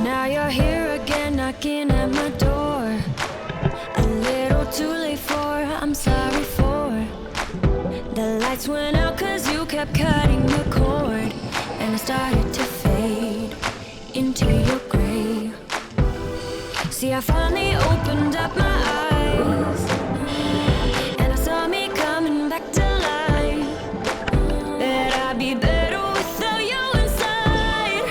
now you're here again, knocking at my door. A little too late for, I'm sorry for. The lights went out cause you kept cutting the cord, and I started to fade into your gray. See, I finally opened up my eyes, and I saw me coming back to life. That I'd be better without you inside.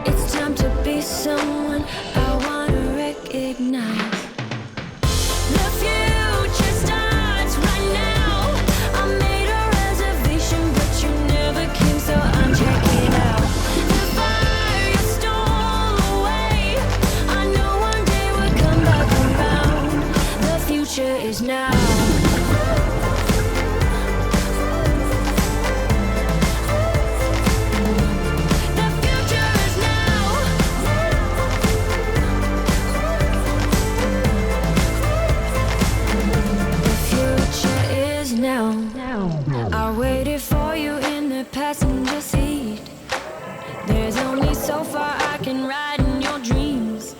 It's time to be someone I wanna recognize. The future starts right now. I made a reservation, but you never came, so I'm checking out. The fire you stole away, I know one day we'll come back around. The future is now. The future is now. The future is now. I waited for you in the passenger seat. There's only so far I can ride in your dreams,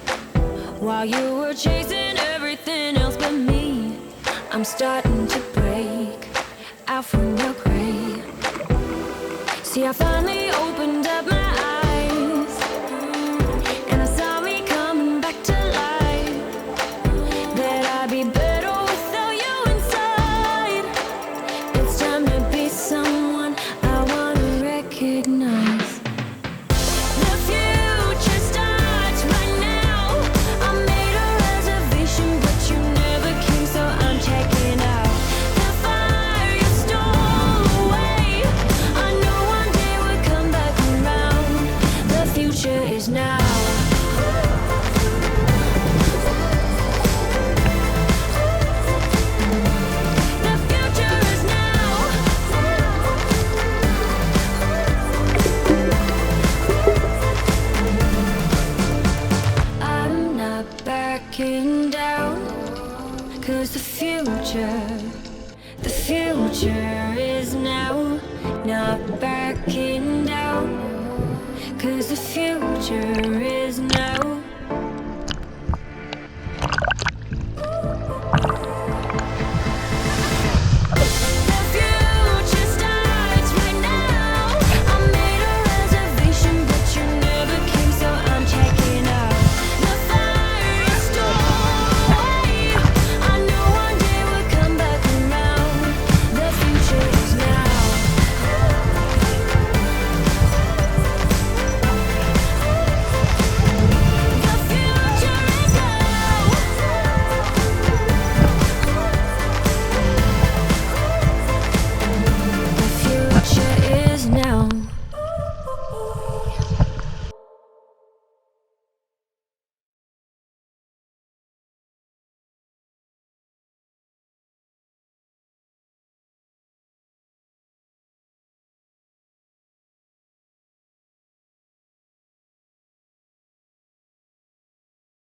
while you were chasing everything else but me. I'm starting to break out from your gray. See, I finally opened up my eyes, and I saw me coming back to life. That I'd be better without you inside. It's time to be someone I wanna recognize. The future starts right now. I made a reservation, but you never came, so I'm checking out. The fire you stole away, I know one day we'll come back around. The future is now. The future is now. I'm not backing down, cause the future is now. Not backing down, cause the future is now.